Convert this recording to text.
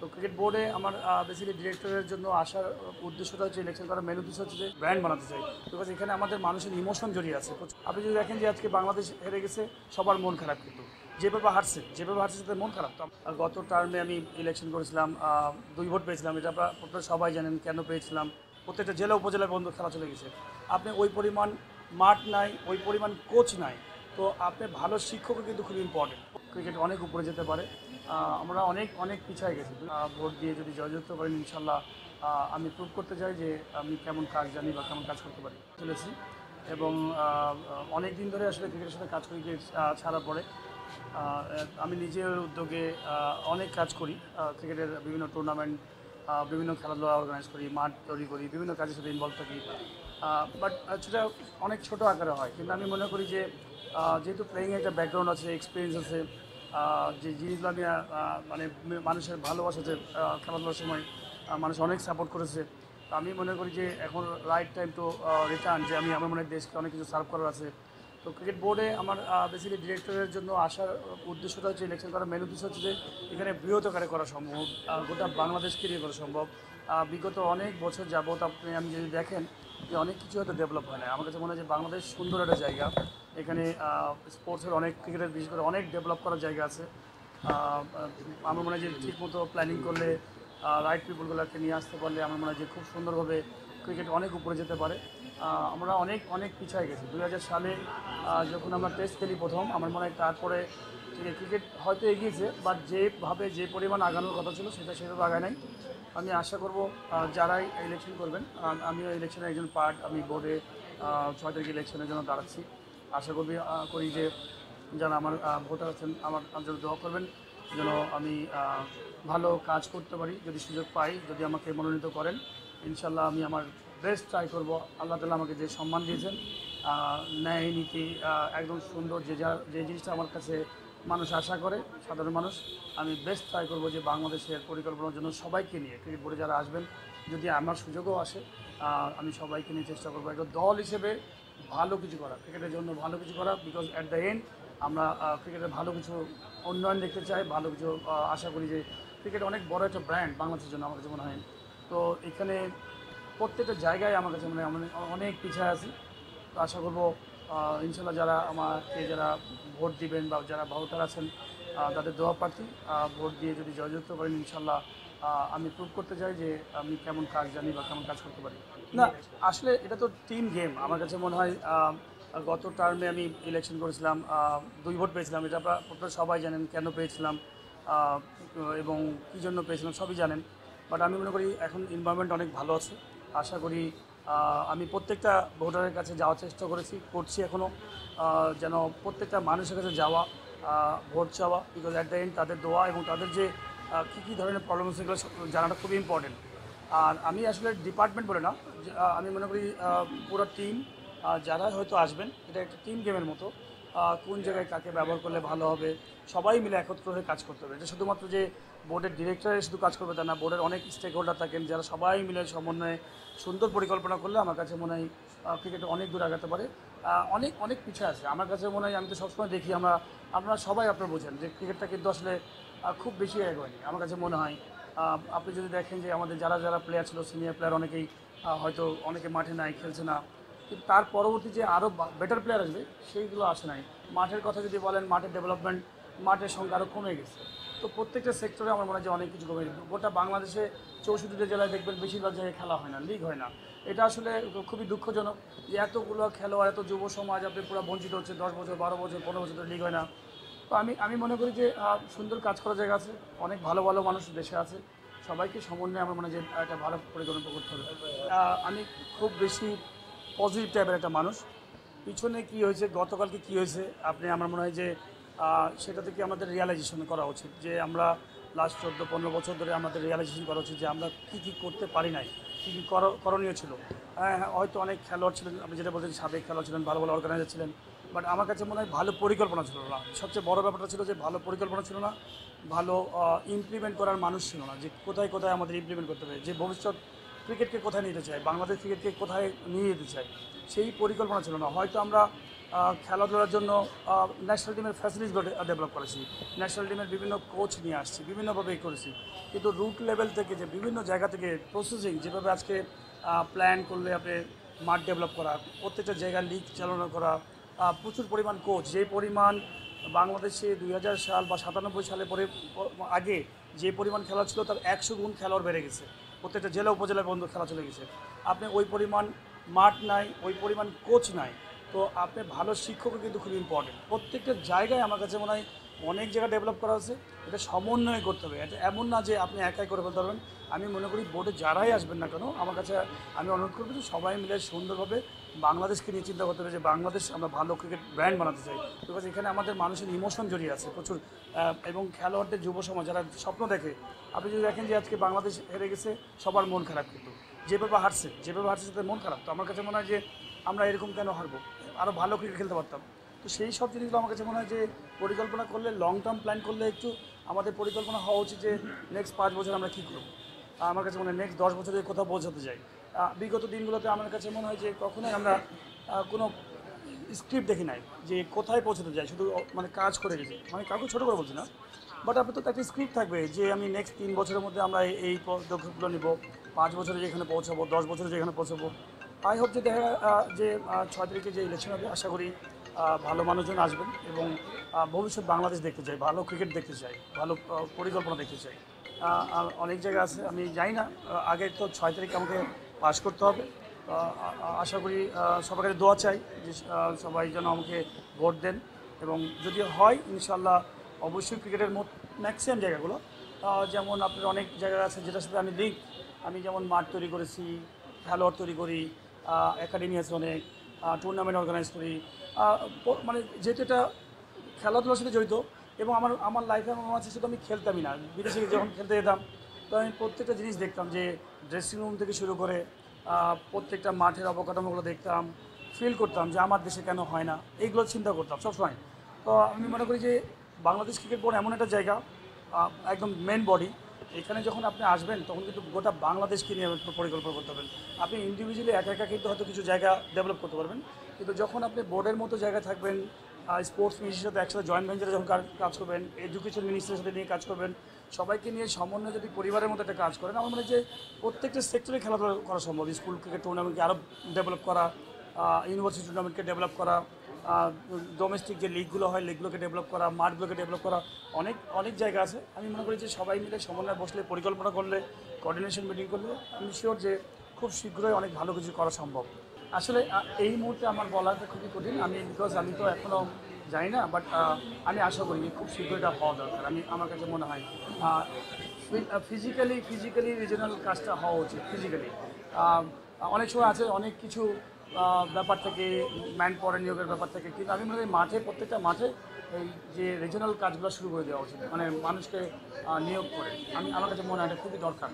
তো ক্রিকেট বোর্ডে আমার বেসিক্যালি ডিরেক্টরের জন্য আসার উদ্দেশ্যটা হচ্ছে ইলেকশন করার মেন উদ্দেশ্য হচ্ছে যে ব্র্যান্ড বানাতে চাই, বিকজ এখানে আমাদের মানুষের ইমোশন জড়িয়ে আছে। আপনি যদি দেখেন যে আজকে বাংলাদেশ হেরে গেছে, সবার মন খারাপ, কিন্তু যেভাবে হারছে তাদের মন খারাপ। তো গত টার্মে আমি ইলেকশন করেছিলাম, 2 ভোট পেয়েছিলাম। এটা আপনারা সবাই জানেন কেন পেয়েছিলাম। প্রত্যেকটা জেলা উপজেলায় বন্ধু খেলা চলে গেছে। আপনি ওই পরিমাণ মাঠ নাই, ওই পরিমাণ কোচ নাই, তো আপনি ভালো শিক্ষকও কিন্তু খুব ইম্পর্টেন্ট। ক্রিকেট অনেক উপরে যেতে পারে। আমরা অনেক অনেক পিছিয়ে গেছি। ভোট দিয়ে যদি জয়যুক্ত করেন, ইনশাল্লাহ আমি প্রুভ করতে চাই যে আমি কেমন কাজ জানি বা কেমন কাজ করতে পারি চলেছি। এবং অনেক দিন ধরে আসলে ক্রিকেটের সাথে কাজ করি। ক্রিকেট ছাড়ার পরে আমি নিজের উদ্যোগে অনেক কাজ করি। ক্রিকেটের বিভিন্ন টুর্নামেন্ট, বিভিন্ন খেলাধুলা অর্গানাইজ করি, মাঠ তৈরি করি, বিভিন্ন কাজের সাথে ইনভলভ থাকি। বাট সেটা অনেক ছোট আকারে হয়, কিন্তু আমি মনে করি যে যেহেতু প্লেয়িং একটা ব্যাকগ্রাউন্ড আছে, এক্সপিরিয়েন্স আছে, যে জিনিসগুলো আমি মানে মানুষের ভালোবাসা যে খেলাধুলার সময় মানুষ অনেক সাপোর্ট করেছে। তো আমি মনে করি যে এখন রাইট টাইম টু রিটার্ন, যে আমি আমার মনে হয় দেশকে অনেক কিছু সার্ভ করার আছে। তো ক্রিকেট বোর্ডে আমার বেসিক্যালি ডিরেক্টরের জন্য আসার উদ্দেশ্যটা হচ্ছে ইলেকশন করার মেন উদ্দেশ্য হচ্ছে যে এখানে বৃহৎ আকারে করা সম্ভব, গোটা বাংলাদেশকে নিয়ে করা সম্ভব। বিগত অনেক বছর যাবত আমি যদি দেখেন যে অনেক কিছু হয়তো ডেভেলপ হয় না। আমার কাছে মনে হয় যে বাংলাদেশ সুন্দর একটা জায়গা। এখানে স্পোর্টসের অনেক, ক্রিকেটের বিশেষ করে অনেক ডেভেলপ করার জায়গা আছে। আমার মনে হয় যে ঠিকমতো প্ল্যানিং করলে, রাইট পিপলগুলোকে নিয়ে আসতে পারলে, আমার মনে হয় যে খুব সুন্দরভাবে ক্রিকেট অনেক উপরে যেতে পারে। আমরা অনেক অনেক পিছিয়ে গেছি। 2000 সালে যখন আমরা টেস্ট খেলি প্রথম, আমার মনে হয় তারপরে ক্রিকেট হয়তো এগিয়েছে, বাট যেভাবে যে পরিমাণ আগানোর কথা ছিল সেভাবে আগায় নাই। আমি আশা করব যারাই ইলেকশন করবেন, আমিও ইলেকশনের একজন পার্ট। আমি বোর্ডে 6 তারিখ ইলেকশনের জন্য দাঁড়াচ্ছি। আশা করি যে যারা আমার ভোটার আছেন, আমার জন্য দোয়া করবেন যেন আমি ভালো কাজ করতে পারি। যদি সুযোগ পাই, যদি আমাকে মনোনীত করেন, ইনশাল্লাহ আমি আমার বেস্ট ট্রাই করব। আল্লাহ তাআলা আমাকে যে সম্মান দিয়েছেন, ন্যায় নীতি, একদম সুন্দর, যে জিনিসটা আমার কাছে মানুষ আশা করে, সাধারণ মানুষ, আমি বেস্ট ট্রাই করব যে বাংলাদেশের পরিকল্পনার জন্য সবাইকে নিয়ে, ক্রিকেট বোর্ডে যারা আসবেন, যদি আমার সুযোগও আসে, আমি সবাইকে নিয়ে চেষ্টা করবো একটা দল হিসেবে ভালো কিছু করা, ক্রিকেটের জন্য ভালো কিছু করা। বিকজ অ্যাট দ্য এন্ড আমরা ক্রিকেটের ভালো কিছু উন্নয়ন দেখতে চাই, ভালো কিছু আশা করি যে ক্রিকেট অনেক বড় একটা ব্র্যান্ড বাংলাদেশের জন্য আমার কাছে মনে হয়। তো এখানে প্রত্যেকটা জায়গায় আমার কাছে মনে হয় অনেক পিছিয়ে আছি। তো আশা করবো ইনশাল্লাহ যারা ভোট দিবেন বা যারা ভোটার আছেন, তাদের দোয়া প্রার্থী, ভোট দিয়ে যদি জয়যুক্ত করেন, ইনশাল্লাহ আমি প্রুভ করতে চাই যে আমি কেমন কাজ জানি বা কেমন কাজ করতে পারি। না, আসলে এটা তো টিম গেম। আমার কাছে মনে হয় গত টার্মে আমি ইলেকশন করেছিলাম, 2 ভোট পেয়েছিলাম। এটা আপনারা সবাই জানেন কেন পেয়েছিলাম এবং কী জন্য পেয়েছিলাম, সবই জানেন। বাট আমি মনে করি এখন এনভায়রনমেন্ট অনেক ভালো আছে। আশা করি আমি প্রত্যেকটা ভোটারের কাছে যাওয়ার চেষ্টা করছি এখনও, যেন প্রত্যেকটা মানুষের কাছে যাওয়া, ভোট চাওয়া। বিকজ অ্যাট দ্য এন্ড তাদের দোয়া এবং তাদের যে কী ধরনের প্রবলেম সেগুলো জানাটা খুবই ইম্পর্টেন্ট। আর আমি আসলে ডিপার্টমেন্ট বলে না, আমি মনে করি পুরো টিম, যারা হয়তো আসবেন, এটা একটা টিম গেমের মতো। কোন জায়গায় কাকে ব্যবহার করলে ভালো হবে, সবাই মিলে একত্র হয়ে কাজ করতে হবে। এটা শুধুমাত্র যে বোর্ডের ডিরেক্টরে শুধু কাজ করবে তা না, বোর্ডের অনেক স্টেক হোল্ডার থাকেন, যারা সবাই মিলে সমন্বয়ে সুন্দর পরিকল্পনা করলে আমার কাছে মনে হয় ক্রিকেটে অনেক দূর আগাতে পারে। অনেক অনেক পিছিয়ে আছে আমার কাছে মনে হয়। আমি তো সবসময় দেখি, আপনারা সবাই আপনারা বোঝেন যে ক্রিকেটটা কিন্তু আসলে খুব বেশি এগোয়নি আমার কাছে মনে হয়। আপনি যদি দেখেন যে আমাদের যারা প্লেয়ার ছিল, সিনিয়র প্লেয়ার অনেকেই হয়তো অনেকে মাঠে নাই, খেলছে না, কিন্তু তার পরবর্তী যে আরও বেটার প্লেয়ার আসবে সেইগুলো আসে নাই। মাঠের কথা যদি বলেন, মাঠের ডেভেলপমেন্ট, মাঠের সংখ্যা আরও কমে গেছে। তো প্রত্যেকটা সেক্টরে আমার মনে হয় যে অনেক কিছু কমে গেছে। গোটা বাংলাদেশে 64টা জেলায় দেখবেন বেশিরভাগ জায়গায় খেলা হয় না, লিগ হয় না। এটা আসলে খুবই দুঃখজনক যে এতগুলো খেলোয়াড়, এত যুব সমাজ আপনি পুরো বঞ্চিত হচ্ছে। 10 বছর, 12 বছর, 15 বছর ধরে লিগ হয় না। তো আমি মনে করি যে সুন্দর কাজ করার জায়গা আছে, অনেক ভালো ভালো মানুষ দেশে আছে। সবাইকে সমন্বয়ে আমার মনে হয় যে একটা ভালো পরিকল্পনা করতে হবে। আমি খুব বেশি পজিটিভ টাইপের একটা মানুষ। পিছনে কী হয়েছে, গতকালকে কী হয়েছে, আমার মনে হয় যে সেটা থেকে আমাদের রিয়ালাইজেশন করা উচিত যে আমরা লাস্ট 14-15 বছর ধরে আমাদের রিয়ালাইজেশন করা উচিত যে আমরা কী করতে পারি নাই, কী করণীয় ছিল। হ্যাঁ, হয়তো অনেক খেলোয়াড় ছিলেন, আপনি যেটা বলছেন সাবেক খেলোয়াড় ছিলেন, ভালো ভালো অর্গানাইজার ছিলেন, বাট আমার কাছে মনে হয় ভালো পরিকল্পনা ছিল না। সবচেয়ে বড় ব্যাপারটা ছিল যে ভালো পরিকল্পনা ছিল না, ভালো ইমপ্লিমেন্ট করার মানুষ ছিল না, যে কোথায় কোথায় আমাদের ইমপ্লিমেন্ট করতে হবে, যে ভবিষ্যৎ ক্রিকেটকে কোথায় নিতে চাই, বাংলাদেশ ক্রিকেটকে কোথায় নিয়ে যেতে চাই, সেই পরিকল্পনা ছিল না। হয়তো আমরা খেলাধুলার জন্য ন্যাশনাল টিমের ফ্যাসিলিটিসগুলো ডেভেলপ করেছি, ন্যাশনাল টিমের বিভিন্ন কোচ নিয়ে আসছি, বিভিন্নভাবেই করেছি। কিন্তু রুট লেভেল থেকে যে বিভিন্ন জায়গা থেকে প্রসেসিং যেভাবে আজকে প্ল্যান করলে আপনি মাঠ ডেভেলপ করা, প্রত্যেকটা জায়গায় লিগ চালনা করা, প্রচুর পরিমাণ কোচ, যে পরিমাণ বাংলাদেশে 2000 সাল বা 97 সালে পরে আগে যে পরিমাণ খেলা ছিল তার 100 গুণ খেলোয়াড় বেড়ে গেছে, প্রত্যেকটা জেলা উপজেলায় বন্ধু খেলা চলে গেছে। আপনি ওই পরিমাণ মাঠ নাই, ওই পরিমাণ কোচ নাই, তো আপনি ভালো শিক্ষকও কিন্তু খুব ইম্পর্টেন্ট। প্রত্যেকটা জায়গায় আমার কাছে মনে হয় অনেক জায়গা ডেভেলপ করা আছে, এটা সমন্বয় করতে হবে। এটা এমন না যে আপনি একাই করে ফেলতে পারবেন। আমি মনে করি বোর্ডে যারাই আসবেন না কেন, আমার কাছে আমি অনুরোধ করবো যে সবাই মিলে সুন্দরভাবে বাংলাদেশকে নিয়ে চিন্তা করতে হবে যে বাংলাদেশ আমরা ভালো ক্রিকেট ব্র্যান্ড বানাতে চাই। বিকজ এখানে আমাদের মানুষের ইমোশন জড়িয়ে আছে প্রচুর, এবং খেলোয়াড়দের যুব সমাজ যারা স্বপ্ন দেখে। আপনি যদি দেখেন যে আজকে বাংলাদেশ হেরে গেছে, সবার মন খারাপ, কিন্তু যেভাবে হারছে তাদের মন খারাপ। তো আমার কাছে মনে হয় যে আমরা এরকম কেন হারবো, আরও ভালো ক্রিকেট খেলতে পারতাম। তো সেই সব জিনিসগুলো আমার কাছে মনে হয় যে পরিকল্পনা করলে, লং টার্ম প্ল্যান করলে একটু আমাদের পরিকল্পনা হওয়া উচিত যে নেক্সট 5 বছর আমরা কী করব। আমার কাছে মনে হয় নেক্সট 10 বছরে কোথাও পৌঁছাতে চাই। বিগত দিনগুলোতে আমার কাছে মনে হয় যে কখনোই আমরা কোনো স্ক্রিপ্ট দেখি নাই যে কোথায় পৌঁছাতে যাই, শুধু মানে কাজ করে গেছি। মানে কাউকে ছোটো করে বলছি না, বাট আপনার তো একটা স্ক্রিপ্ট থাকবে যে আমি নেক্সট 3 বছরের মধ্যে আমরা এই পদক্ষেপগুলো নেব, 5 বছরে যেখানে পৌঁছাবো, 10 বছরে যেখানে পৌঁছাবো। আই হোপ যে দেখা যে 6 তারিখে যে ইলেকশন হবে, আশা করি ভালো মানুষজন আসবেন এবং ভবিষ্যৎ বাংলাদেশ দেখতে চাই, ভালো ক্রিকেট দেখতে চাই, ভালো পরিকল্পনা দেখতে চাই। আর অনেক জায়গা আছে, আমি জানি না, আগে তো 6 তারিখ আমাকে পাস করতে হবে। আশা করি সবার কাছে দোয়া চাই যে সবাই যেন আমাকে ভোট দেন, এবং যদি হয় ইনশাল্লাহ অবশ্যই ক্রিকেটের ম্যাক্সিমাম জায়গাগুলো, যেমন আপনার অনেক জায়গা আছে যেটার সাথে আমি লিঙ্ক, আমি যেমন মাঠ তৈরি করেছি, খেলোয়াড় তৈরি করি, একাডেমি আছে অনেক, টুর্নামেন্ট অর্গানাইজ করি, মানে যেহেতু এটা খেলাধুলার সাথে জড়িত। এবং আমার লাইফে আমার মনে আছে শুধু আমি খেলতামই না, বিদেশে যখন খেলতে যেতাম তো আমি প্রত্যেকটা জিনিস দেখতাম, যে ড্রেসিং রুম থেকে শুরু করে প্রত্যেকটা মাঠের অবকাঠামোগুলো দেখতাম, ফিল করতাম যে আমার দেশে কেন হয় না, এইগুলো চিন্তা করতাম সবসময়। তো আমি মনে করি যে বাংলাদেশ ক্রিকেট বোর্ড এমন একটা জায়গা, একদম মেন বডি, এখানে যখন আপনি আসবেন তখন কিন্তু গোটা বাংলাদেশকে নিয়ে পরিকল্পনা করতে পারবেন। আপনি ইন্ডিভিজুয়ালি একা একা কিন্তু হয়তো কিছু জায়গা ডেভেলপ করতে পারবেন, কিন্তু যখন আপনি বোর্ডের মতো জায়গায় থাকবেন, স্পোর্টস মিনিস্ট্রির সাথে একসাথে জয়েন্ট ভেঞ্চারে যখন কাজ করবেন, এডুকেশন মিনিস্ট্রির সাথে নিয়ে কাজ করবেন, সবাইকে নিয়ে সমন্বয় যদি পরিবারের মতো একটা কাজ করেন, আমার মনে হয় যে প্রত্যেকটা সেক্টরে খেলাধুলা করা সম্ভব। স্কুল ক্রিকেট টুর্নামেন্টকে আরও ডেভেলপ করা, ইউনিভার্সিটি টুর্নামেন্টকে ডেভেলপ করা, ডোমেস্টিক যে লিগগুলো হয় লিগগুলোকে ডেভেলপ করা, মাঠগুলোকে ডেভেলপ করা, অনেক অনেক জায়গা আছে। আমি মনে করি যে সবাই মিলে সমন্বয় বসলে, পরিকল্পনা করলে, কোঅর্ডিনেশন মিটিং করলে, আমি শিওর যে খুব শীঘ্রই অনেক ভালো কিছু করা সম্ভব। আসলে এই মুহূর্তে আমার বলাটা খুবই কঠিন, বিকজ আমি তো এখনও জানি না, বাট আমি আশা করি খুব শীঘ্রই এটা হওয়া দরকার। আমার কাছে মনে হয় ফিজিক্যালি রিজনাল কাজটা হওয়া উচিত। ফিজিক্যালি অনেক সময় আছে অনেক কিছু ব্যাপার থেকে, ম্যান পাওয়ার নিয়োগের ব্যাপার থেকে, কিন্তু আমি মনে করি মাঠে, প্রত্যেকটা মাঠে এই যে রিজনাল কাজগুলো শুরু করে দেওয়া উচিত, মানে মানুষকে নিয়োগ করে। আমার কাছে মনে হয় এটা খুবই দরকার।